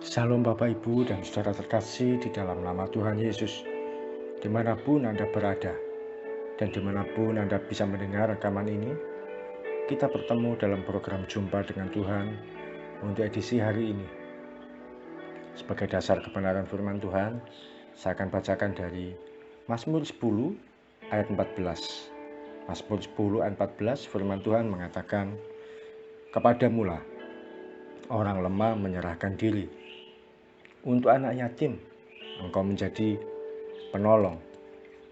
Salam Bapak Ibu dan saudara terkasih di dalam nama Tuhan Yesus. Dimanapun Anda berada dan dimanapun Anda bisa mendengar rekaman ini, kita bertemu dalam program Jumpa dengan Tuhan untuk edisi hari ini. Sebagai dasar kebenaran firman Tuhan, saya akan bacakan dari Mazmur 10 ayat 14. Mazmur 10 ayat 14 firman Tuhan mengatakan, "Kepadamulah orang lemah menyerahkan diri. Untuk anak yatim, engkau menjadi penolong.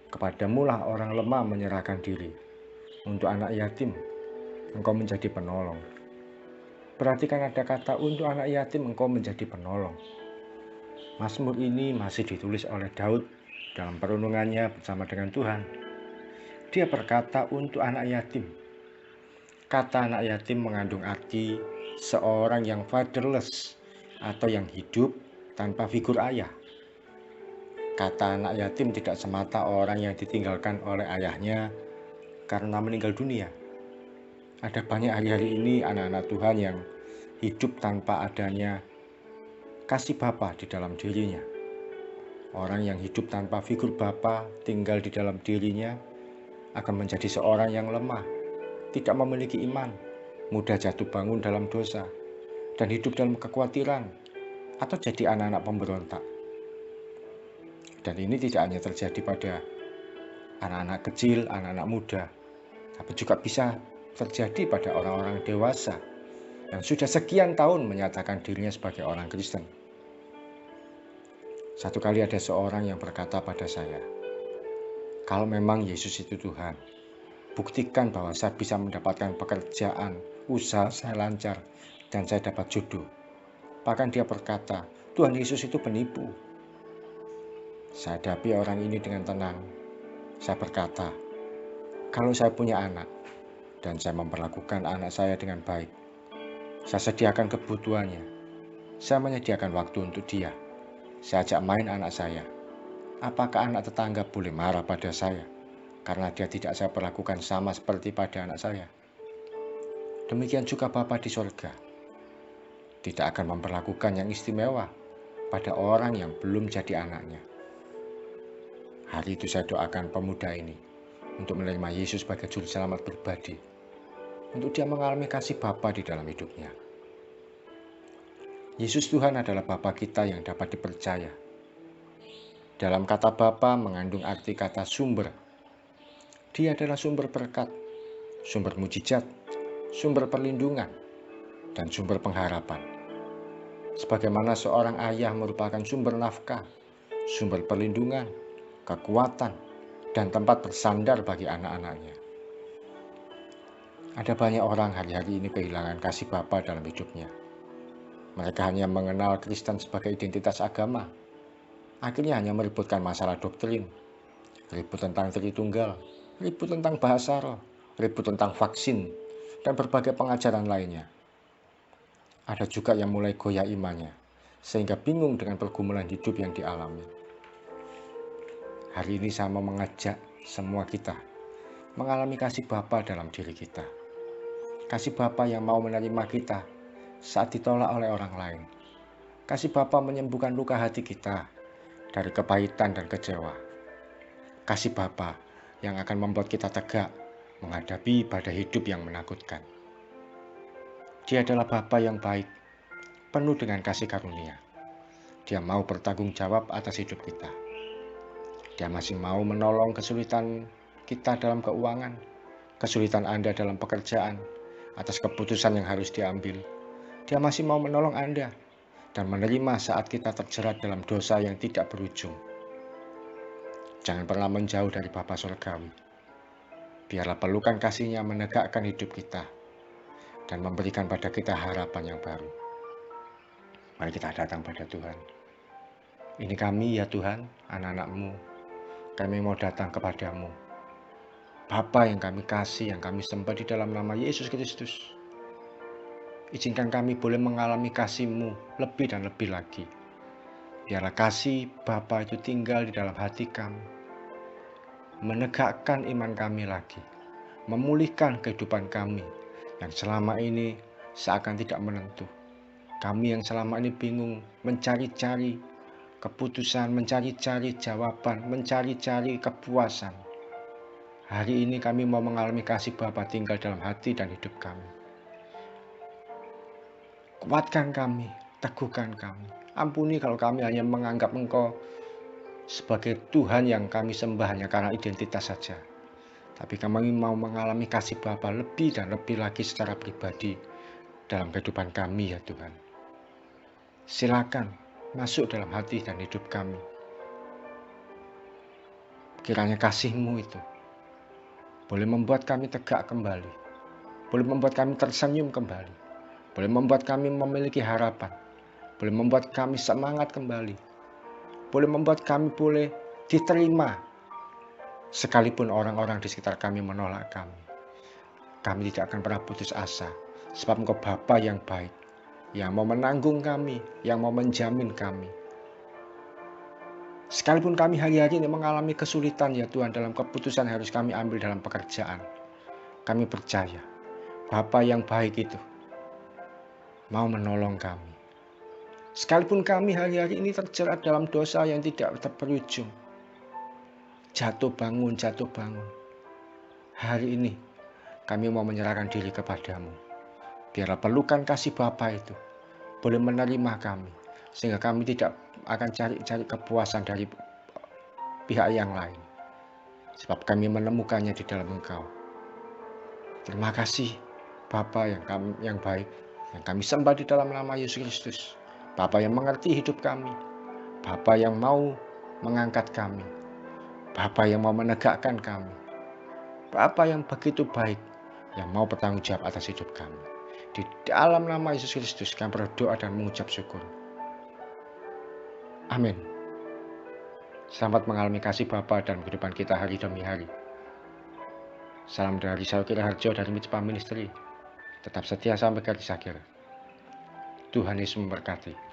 Kepadamulah orang lemah menyerahkan diri. Untuk anak yatim, engkau menjadi penolong." Perhatikan ada kata untuk anak yatim engkau menjadi penolong. Mazmur ini masih ditulis oleh Daud dalam perenungannya bersama dengan Tuhan. Dia berkata untuk anak yatim. Kata anak yatim mengandung arti seorang yang fatherless atau yang hidup tanpa figur ayah. Kata anak yatim tidak semata orang yang ditinggalkan oleh ayahnya karena meninggal dunia. Ada banyak hari-hari ini anak-anak Tuhan yang hidup tanpa adanya kasih Bapa di dalam dirinya. Orang yang hidup tanpa figur Bapa tinggal di dalam dirinya akan menjadi seorang yang lemah, tidak memiliki iman, mudah jatuh bangun dalam dosa, dan hidup dalam kekhawatiran, atau jadi anak-anak pemberontak. Dan ini tidak hanya terjadi pada anak-anak kecil, anak-anak muda, tapi juga bisa terjadi pada orang-orang dewasa yang sudah sekian tahun menyatakan dirinya sebagai orang Kristen. Satu kali ada seorang yang berkata pada saya, "Kalau memang Yesus itu Tuhan, buktikan bahwa saya bisa mendapatkan pekerjaan, usaha saya lancar, dan saya dapat jodoh." Bahkan dia berkata, "Tuhan Yesus itu penipu." Saya hadapi orang ini dengan tenang. Saya berkata, kalau saya punya anak, dan saya memperlakukan anak saya dengan baik, saya sediakan kebutuhannya, saya menyediakan waktu untuk dia, saya ajak main anak saya. Apakah anak tetangga boleh marah pada saya karena dia tidak saya perlakukan sama seperti pada anak saya? Demikian juga Bapa di sorga tidak akan memperlakukan yang istimewa pada orang yang belum jadi anaknya. Hari itu saya doakan pemuda ini untuk menerima Yesus sebagai juru selamat pribadi, untuk dia mengalami kasih Bapa di dalam hidupnya. Yesus Tuhan adalah Bapa kita yang dapat dipercaya. Dalam kata Bapa mengandung arti kata sumber. Dia adalah sumber berkat, sumber mujizat, sumber perlindungan, dan sumber pengharapan. Sebagaimana seorang ayah merupakan sumber nafkah, sumber perlindungan, kekuatan, dan tempat bersandar bagi anak-anaknya. Ada banyak orang hari-hari ini kehilangan kasih Bapa dalam hidupnya. Mereka hanya mengenal Kristen sebagai identitas agama. Akhirnya hanya meributkan masalah doktrin, ribut tentang Tritunggal, ribut tentang bahasa roh, ribut tentang vaksin, dan berbagai pengajaran lainnya. Ada juga yang mulai goyah imannya, sehingga bingung dengan pergumulan hidup yang dialami. Hari ini saya mau mengajak semua kita mengalami kasih Bapa dalam diri kita. Kasih Bapa yang mau menerima kita saat ditolak oleh orang lain. Kasih Bapa menyembuhkan luka hati kita dari kepahitan dan kecewa. Kasih Bapa yang akan membuat kita tegak menghadapi badai hidup yang menakutkan. Dia adalah Bapa yang baik, penuh dengan kasih karunia. Dia mau bertanggung jawab atas hidup kita. Dia masih mau menolong kesulitan kita dalam keuangan, kesulitan Anda dalam pekerjaan, atas keputusan yang harus diambil. Dia masih mau menolong Anda dan menerima saat kita terjerat dalam dosa yang tidak berujung. Jangan pernah menjauh dari Bapa Surgawi. Biarlah pelukan kasih-Nya menegakkan hidup kita dan memberikan pada kita harapan yang baru. Mari kita datang pada Tuhan. Ini kami ya Tuhan, anak-anak-Mu. Kami mau datang kepadamu. Bapa yang kami kasih, yang kami sembah di dalam nama Yesus Kristus. Izinkan kami boleh mengalami kasih-Mu lebih dan lebih lagi. Biarlah kasih Bapa itu tinggal di dalam hati kami. Menegakkan iman kami lagi. Memulihkan kehidupan kami yang selama ini seakan tidak menentu. Kami yang selama ini bingung mencari-cari keputusan, mencari-cari jawaban, mencari-cari kepuasan. Hari ini kami mau mengalami kasih Bapa tinggal dalam hati dan hidup kami. Kuatkan kami, teguhkan kami. Ampuni kalau kami hanya menganggap Engkau sebagai Tuhan yang kami sembah hanya karena identitas saja. Tapi kami mau mengalami kasih Bapa lebih dan lebih lagi secara pribadi dalam kehidupan kami ya Tuhan. Silakan masuk dalam hati dan hidup kami. Kiranya kasih-Mu itu boleh membuat kami tegak kembali, boleh membuat kami tersenyum kembali, boleh membuat kami memiliki harapan, boleh membuat kami semangat kembali, boleh membuat kami boleh diterima sekalipun orang-orang di sekitar kami menolak kami. Kami tidak akan pernah putus asa, sebab Engkau Bapa yang baik, yang mau menanggung kami, yang mau menjamin kami. Sekalipun kami hari-hari ini mengalami kesulitan ya Tuhan dalam keputusan yang harus kami ambil dalam pekerjaan, kami percaya Bapa yang baik itu mau menolong kami. Sekalipun kami hari-hari ini terjerat dalam dosa yang tidak berujung, jatuh bangun, hari ini kami mau menyerahkan diri kepadamu. Biarlah pelukan kasih Bapa itu boleh menerima kami, sehingga kami tidak akan cari-cari kepuasan dari pihak yang lain, sebab kami menemukannya di dalam Engkau. Terima kasih Bapa yang baik, yang kami sembah di dalam nama Yesus Kristus. Bapa yang mengerti hidup kami, Bapa yang mau mengangkat kami, Bapa yang mau menegakkan kami, Bapa yang begitu baik, yang mau bertanggung jawab atas hidup kami. Di dalam nama Yesus Kristus kami berdoa dan mengucap syukur. Amin. Selamat mengalami kasih Bapa dalam kehidupan kita hari demi hari. Salam dari Saukira Harjo dari Mitspa Ministry. Tetap setia sampai garis akhir. Tuhan Yesus memberkati.